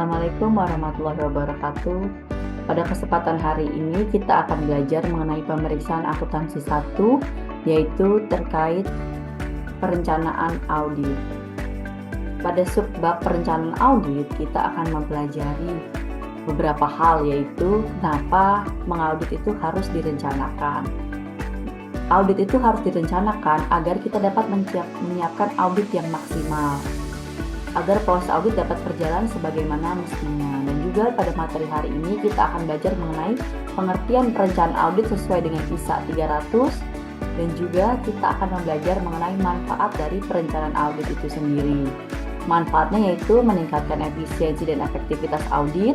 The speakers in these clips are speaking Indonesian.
Assalamualaikum warahmatullahi wabarakatuh. Pada kesempatan hari ini kita akan belajar mengenai pemeriksaan akuntansi 1, yaitu terkait perencanaan audit. Pada subbab perencanaan audit, kita akan mempelajari beberapa hal, yaitu kenapa mengaudit itu harus direncanakan. Audit itu harus direncanakan agar kita dapat menyiapkan audit yang maksimal, agar proses audit dapat berjalan sebagaimana mestinya. Dan juga pada materi hari ini kita akan belajar mengenai pengertian perencanaan audit sesuai dengan ISA 300, dan juga kita akan belajar mengenai manfaat dari perencanaan audit itu sendiri. Manfaatnya yaitu meningkatkan efisiensi dan efektivitas audit,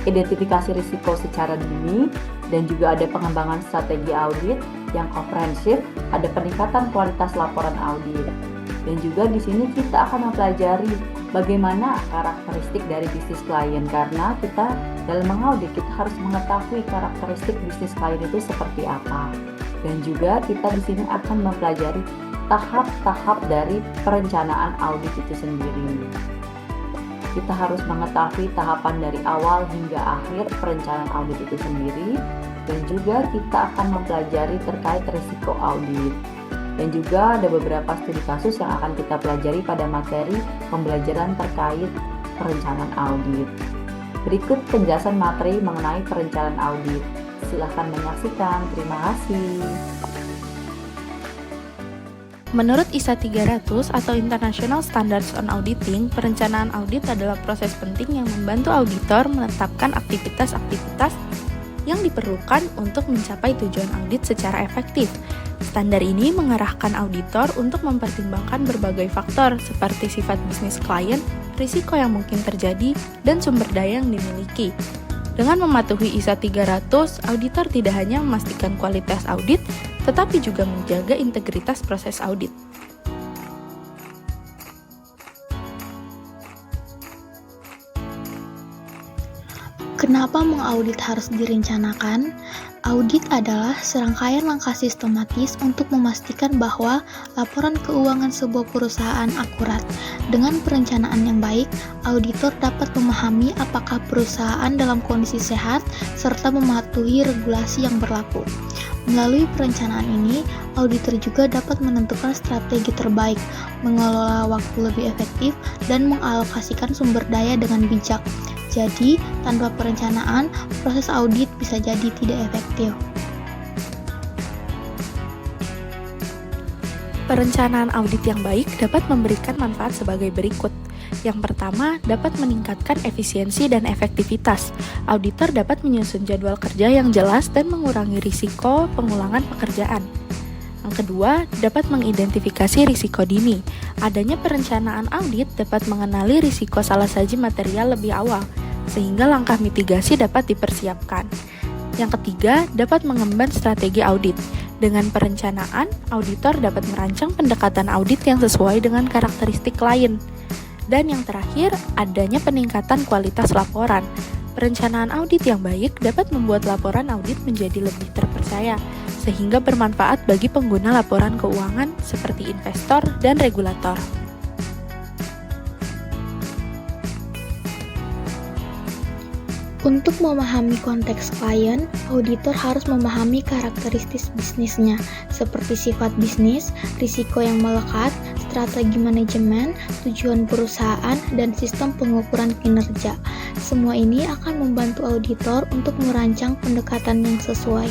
identifikasi risiko secara dini, dan juga ada pengembangan strategi audit yang komprehensif, ada peningkatan kualitas laporan audit. Dan juga di sini kita akan mempelajari bagaimana karakteristik dari bisnis klien, karena kita dalam mengaudit kita harus mengetahui karakteristik bisnis klien itu seperti apa. Dan juga kita di sini akan mempelajari tahap-tahap dari perencanaan audit itu sendiri. Kita harus mengetahui tahapan dari awal hingga akhir perencanaan audit itu sendiri, dan juga kita akan mempelajari terkait risiko audit. Dan juga ada beberapa studi kasus yang akan kita pelajari pada materi pembelajaran terkait perencanaan audit. Berikut penjelasan materi mengenai perencanaan audit. Silahkan menyaksikan. Terima kasih. Menurut ISA 300 atau International Standards on Auditing, perencanaan audit adalah proses penting yang membantu auditor menetapkan aktivitas-aktivitas yang diperlukan untuk mencapai tujuan audit secara efektif. Standar ini mengarahkan auditor untuk mempertimbangkan berbagai faktor seperti sifat bisnis klien, risiko yang mungkin terjadi, dan sumber daya yang dimiliki. Dengan mematuhi ISA 300, auditor tidak hanya memastikan kualitas audit, tetapi juga menjaga integritas proses audit. Kenapa mengaudit harus direncanakan? Audit adalah serangkaian langkah sistematis untuk memastikan bahwa laporan keuangan sebuah perusahaan akurat. Dengan perencanaan yang baik, auditor dapat memahami apakah perusahaan dalam kondisi sehat serta mematuhi regulasi yang berlaku. Melalui perencanaan ini, auditor juga dapat menentukan strategi terbaik, mengelola waktu lebih efektif, dan mengalokasikan sumber daya dengan bijak. Jadi, tanpa perencanaan, proses audit bisa jadi tidak efektif. Perencanaan audit yang baik dapat memberikan manfaat sebagai berikut. Yang pertama, dapat meningkatkan efisiensi dan efektivitas. Auditor dapat menyusun jadwal kerja yang jelas dan mengurangi risiko pengulangan pekerjaan. Yang kedua, dapat mengidentifikasi risiko dini. Adanya perencanaan audit dapat mengenali risiko salah saji material lebih awal, sehingga langkah mitigasi dapat dipersiapkan. Yang ketiga, dapat mengemban strategi audit. Dengan perencanaan, auditor dapat merancang pendekatan audit yang sesuai dengan karakteristik klien. Dan yang terakhir, adanya peningkatan kualitas laporan. Perencanaan audit yang baik dapat membuat laporan audit menjadi lebih terpercaya, sehingga bermanfaat bagi pengguna laporan keuangan seperti investor dan regulator. Untuk memahami konteks klien, auditor harus memahami karakteristik bisnisnya, seperti sifat bisnis, risiko yang melekat, strategi manajemen, tujuan perusahaan, dan sistem pengukuran kinerja. Semua ini akan membantu auditor untuk merancang pendekatan yang sesuai.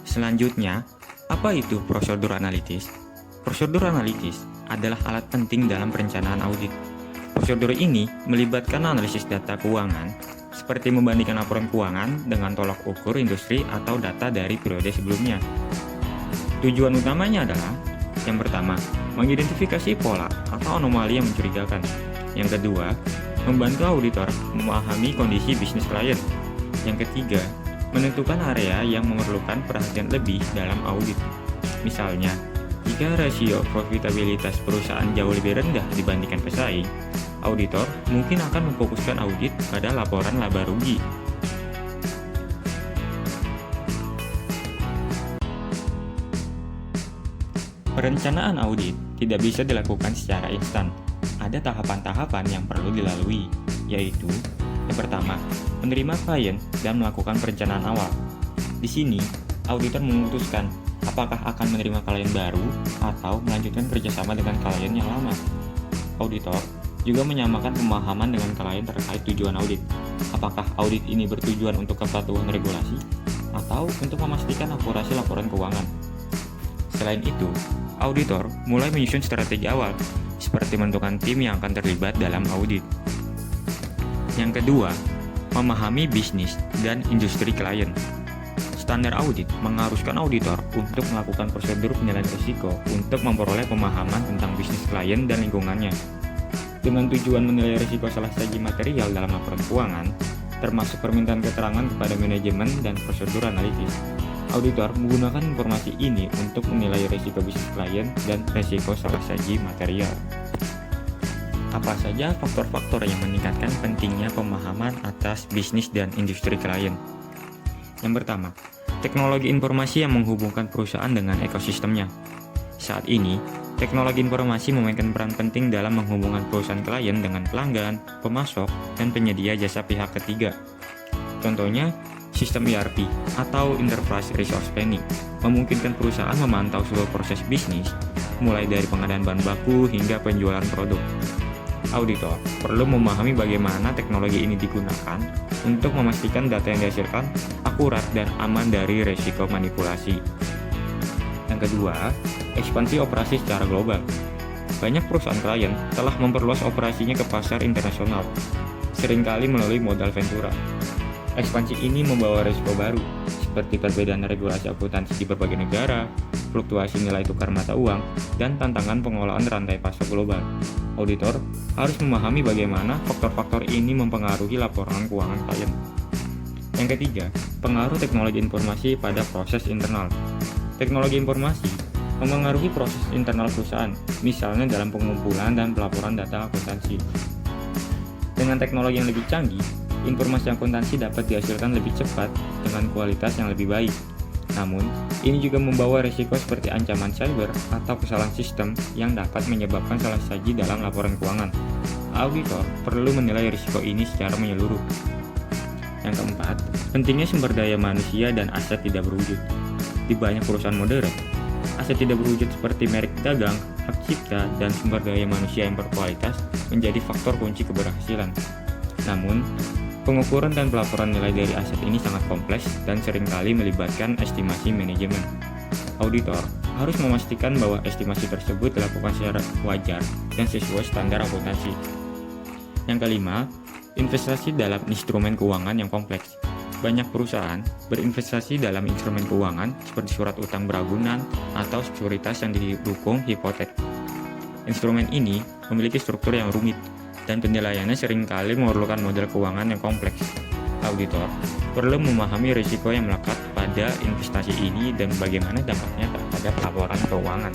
Selanjutnya, apa itu prosedur analitis? Prosedur analitis adalah alat penting dalam perencanaan audit. Prosedur ini melibatkan analisis data keuangan, seperti membandingkan laporan keuangan dengan tolak ukur industri atau data dari periode sebelumnya. Tujuan utamanya adalah, yang pertama, mengidentifikasi pola atau anomali yang mencurigakan. Yang kedua, membantu auditor memahami kondisi bisnis klien. Yang ketiga, menentukan area yang memerlukan perhatian lebih dalam audit. Misalnya, jika rasio profitabilitas perusahaan jauh lebih rendah dibandingkan pesaing, auditor mungkin akan memfokuskan audit pada laporan laba rugi. Perencanaan audit tidak bisa dilakukan secara instan. ada tahapan-tahapan yang perlu dilalui, yaitu yang pertama, menerima klien dan melakukan perencanaan awal. Di sini, auditor memutuskan apakah akan menerima klien baru atau melanjutkan kerjasama dengan klien yang lama. Auditor juga menyamakan pemahaman dengan klien terkait tujuan audit. Apakah audit ini bertujuan untuk kepatuhan regulasi atau untuk memastikan akurasi laporan keuangan. Selain itu, auditor mulai menyusun strategi awal, seperti menentukan tim yang akan terlibat dalam audit. Yang kedua, memahami bisnis dan industri klien. Standar audit mengharuskan auditor untuk melakukan prosedur penilaian risiko untuk memperoleh pemahaman tentang bisnis klien dan lingkungannya. Dengan tujuan menilai risiko salah saji material dalam laporan keuangan, termasuk permintaan keterangan kepada manajemen dan prosedur analitis. Auditor menggunakan informasi ini untuk menilai risiko bisnis klien dan risiko salah saji material. Apa saja faktor-faktor yang meningkatkan pentingnya pemahaman atas bisnis dan industri klien? Yang pertama, teknologi informasi yang menghubungkan perusahaan dengan ekosistemnya. Saat ini, teknologi informasi memainkan peran penting dalam menghubungkan perusahaan klien dengan pelanggan, pemasok, dan penyedia jasa pihak ketiga. Contohnya, sistem ERP atau Enterprise Resource Planning memungkinkan perusahaan memantau seluruh proses bisnis, mulai dari pengadaan bahan baku hingga penjualan produk. Auditor perlu memahami bagaimana teknologi ini digunakan untuk memastikan data yang dihasilkan akurat dan aman dari risiko manipulasi. Yang kedua, ekspansi operasi secara global. Banyak perusahaan klien telah memperluas operasinya ke pasar internasional, seringkali melalui modal ventura. Ekspansi ini membawa risiko baru, seperti perbedaan regulasi akuntansi di berbagai negara, fluktuasi nilai tukar mata uang, dan tantangan pengelolaan rantai pasok global. Auditor harus memahami bagaimana faktor-faktor ini mempengaruhi laporan keuangan klien. Yang ketiga, pengaruh teknologi informasi pada proses internal. Teknologi informasi mempengaruhi proses internal perusahaan, misalnya dalam pengumpulan dan pelaporan data akuntansi. Dengan teknologi yang lebih canggih, informasi akuntansi dapat dihasilkan lebih cepat dengan kualitas yang lebih baik. Namun, ini juga membawa risiko seperti ancaman cyber atau kesalahan sistem yang dapat menyebabkan salah saji dalam laporan keuangan. Auditor perlu menilai risiko ini secara menyeluruh. Yang keempat, pentingnya sumber daya manusia dan aset tidak berwujud. Di banyak perusahaan modern, aset tidak berwujud seperti merek dagang, hak cipta, dan sumber daya manusia yang berkualitas menjadi faktor kunci keberhasilan. Namun, pengukuran dan pelaporan nilai dari aset ini sangat kompleks dan seringkali melibatkan estimasi manajemen. Auditor harus memastikan bahwa estimasi tersebut dilakukan secara wajar dan sesuai standar akuntansi. Yang kelima, investasi dalam instrumen keuangan yang kompleks. Banyak perusahaan berinvestasi dalam instrumen keuangan seperti surat utang beragunan atau sekuritas yang didukung hipotek. Instrumen ini memiliki struktur yang rumit dan penilaiannya seringkali memerlukan model keuangan yang kompleks. Auditor perlu memahami risiko yang melekat pada investasi ini dan bagaimana dampaknya terhadap laporan keuangan.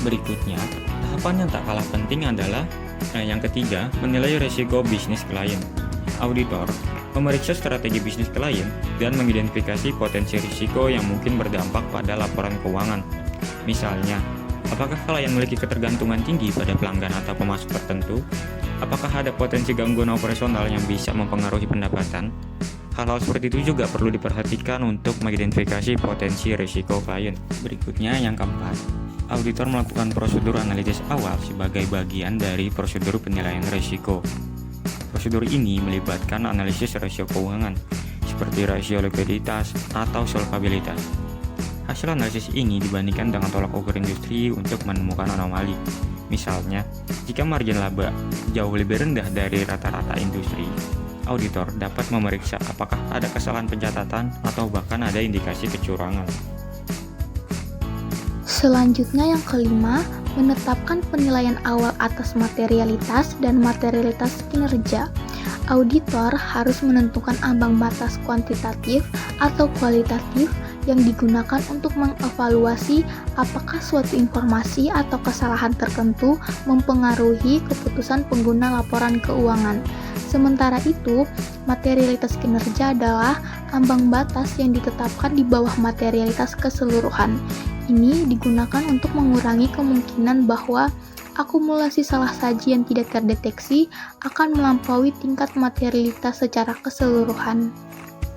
Berikutnya, tahapan yang tak kalah penting adalah yang ketiga, menilai risiko bisnis klien. Auditor memeriksa strategi bisnis klien dan mengidentifikasi potensi risiko yang mungkin berdampak pada laporan keuangan. Misalnya, apakah klien memiliki ketergantungan tinggi pada pelanggan atau pemasok tertentu? Apakah ada potensi gangguan operasional yang bisa mempengaruhi pendapatan? Hal-hal seperti itu juga perlu diperhatikan untuk mengidentifikasi potensi risiko klien. Berikutnya, yang keempat, auditor melakukan prosedur analisis awal sebagai bagian dari prosedur penilaian risiko. Prosedur ini melibatkan analisis rasio keuangan, seperti rasio likuiditas atau solvabilitas. Hasil analisis ini dibandingkan dengan tolak ukur industri untuk menemukan anomali. Misalnya, jika margin laba jauh lebih rendah dari rata-rata industri, auditor dapat memeriksa apakah ada kesalahan pencatatan atau bahkan ada indikasi kecurangan. Selanjutnya yang kelima, menetapkan penilaian awal atas materialitas dan materialitas kinerja. Auditor harus menentukan ambang batas kuantitatif atau kualitatif yang digunakan untuk mengevaluasi apakah suatu informasi atau kesalahan tertentu mempengaruhi keputusan pengguna laporan keuangan. Sementara itu, materialitas kinerja adalah ambang batas yang ditetapkan di bawah materialitas keseluruhan. Ini digunakan untuk mengurangi kemungkinan bahwa akumulasi salah saji yang tidak terdeteksi akan melampaui tingkat materialitas secara keseluruhan.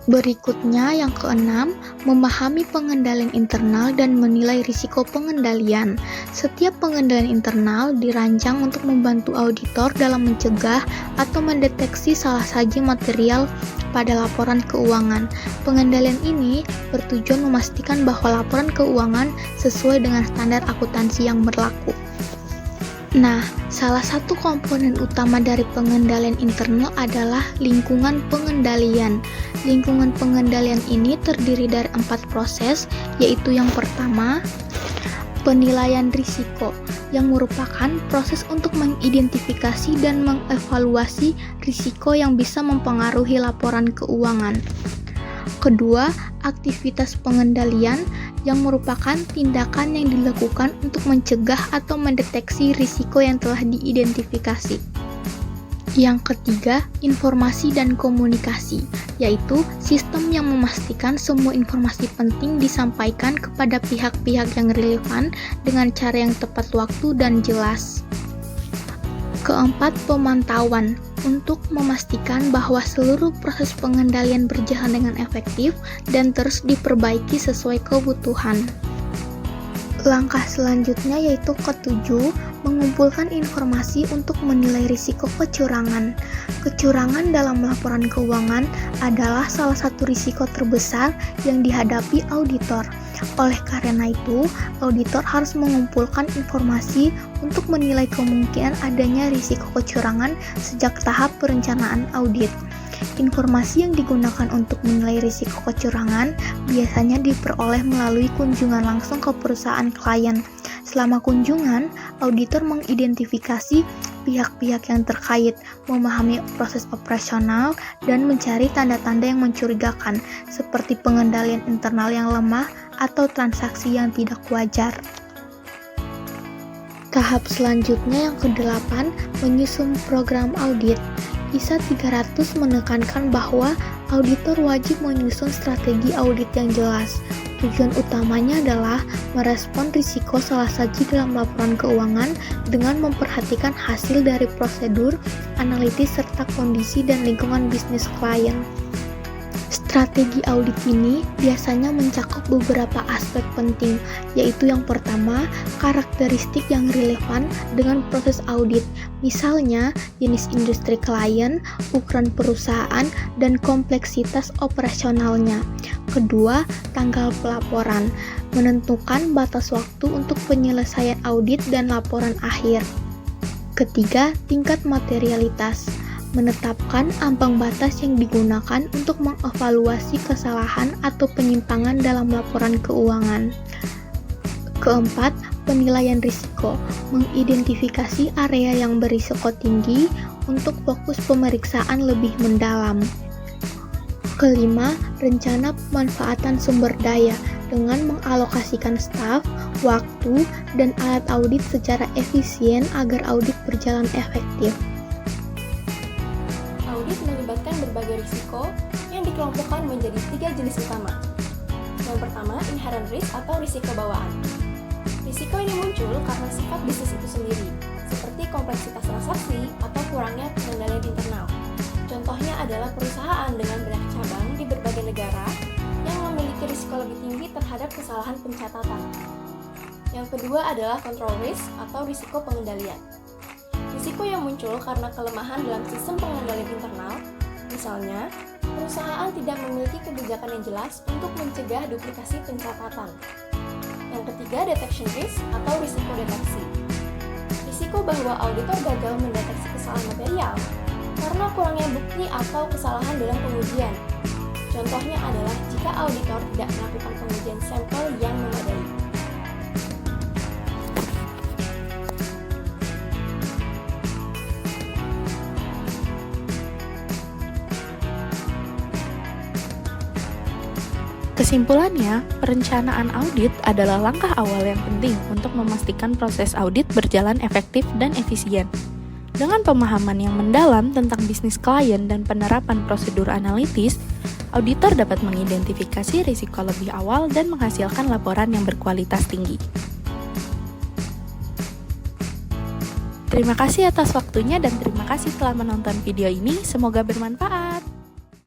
Berikutnya, yang keenam, memahami pengendalian internal dan menilai risiko pengendalian. Setiap pengendalian internal dirancang untuk membantu auditor dalam mencegah atau mendeteksi salah saji material pada laporan keuangan. Pengendalian ini bertujuan memastikan bahwa laporan keuangan sesuai dengan standar akuntansi yang berlaku. Nah, salah satu komponen utama dari pengendalian internal adalah lingkungan pengendalian. Lingkungan pengendalian ini terdiri dari 4 proses, yaitu yang pertama, penilaian risiko, yang merupakan proses untuk mengidentifikasi dan mengevaluasi risiko yang bisa mempengaruhi laporan keuangan. Kedua, aktivitas pengendalian, yang merupakan tindakan yang dilakukan untuk mencegah atau mendeteksi risiko yang telah diidentifikasi. Yang ketiga, informasi dan komunikasi, yaitu sistem yang memastikan semua informasi penting disampaikan kepada pihak-pihak yang relevan dengan cara yang tepat waktu dan jelas. Keempat, pemantauan, untuk memastikan bahwa seluruh proses pengendalian berjalan dengan efektif dan terus diperbaiki sesuai kebutuhan. Langkah selanjutnya yaitu ketujuh, mengumpulkan informasi untuk menilai risiko kecurangan. Kecurangan dalam laporan keuangan adalah salah satu risiko terbesar yang dihadapi auditor. Oleh karena itu, auditor harus mengumpulkan informasi untuk menilai kemungkinan adanya risiko kecurangan sejak tahap perencanaan audit. Informasi yang digunakan untuk menilai risiko kecurangan biasanya diperoleh melalui kunjungan langsung ke perusahaan klien. Selama kunjungan, auditor mengidentifikasi pihak-pihak yang terkait, memahami proses operasional, dan mencari tanda-tanda yang mencurigakan, seperti pengendalian internal yang lemah atau transaksi yang tidak wajar. Tahap selanjutnya yang ke-8, menyusun program audit. ISA 300 menekankan bahwa auditor wajib menyusun strategi audit yang jelas. Tujuan utamanya adalah merespon risiko salah saji dalam laporan keuangan dengan memperhatikan hasil dari prosedur, analisis, serta kondisi dan lingkungan bisnis klien. Strategi audit ini biasanya mencakup beberapa aspek penting, yaitu yang pertama, karakteristik yang relevan dengan proses audit, misalnya jenis industri klien, ukuran perusahaan, dan kompleksitas operasionalnya. Kedua, tanggal pelaporan, menentukan batas waktu untuk penyelesaian audit dan laporan akhir. Ketiga, tingkat materialitas, menetapkan ambang batas yang digunakan untuk mengevaluasi kesalahan atau penyimpangan dalam laporan keuangan. Keempat, penilaian risiko, mengidentifikasi area yang berisiko tinggi untuk fokus pemeriksaan lebih mendalam. Kelima, rencana pemanfaatan sumber daya dengan mengalokasikan staf, waktu, dan alat audit secara efisien agar audit berjalan efektif. Audit melibatkan berbagai risiko yang dikelompokkan menjadi 3 jenis utama. Yang pertama, inherent risk atau risiko bawaan. Risiko ini muncul karena sifat bisnis itu sendiri, seperti kompleksitas transaksi atau kurangnya pengendalian internal. Contohnya adalah perusahaan dengan banyak cabang di berbagai negara yang memiliki risiko lebih tinggi terhadap kesalahan pencatatan. Yang kedua adalah control risk atau risiko pengendalian. Risiko yang muncul karena kelemahan dalam sistem pengendalian internal, misalnya, perusahaan tidak memiliki kebijakan yang jelas untuk mencegah duplikasi pencatatan. Yang ketiga, detection risk atau risiko deteksi. Risiko bahwa auditor gagal mendeteksi kesalahan material karena kurangnya bukti atau kesalahan dalam pengujian. Contohnya adalah jika auditor tidak melakukan pengujian sampel yang memadai. Kesimpulannya, perencanaan audit adalah langkah awal yang penting untuk memastikan proses audit berjalan efektif dan efisien. Dengan pemahaman yang mendalam tentang bisnis klien dan penerapan prosedur analitis, auditor dapat mengidentifikasi risiko lebih awal dan menghasilkan laporan yang berkualitas tinggi. Terima kasih atas waktunya dan terima kasih telah menonton video ini. Semoga bermanfaat.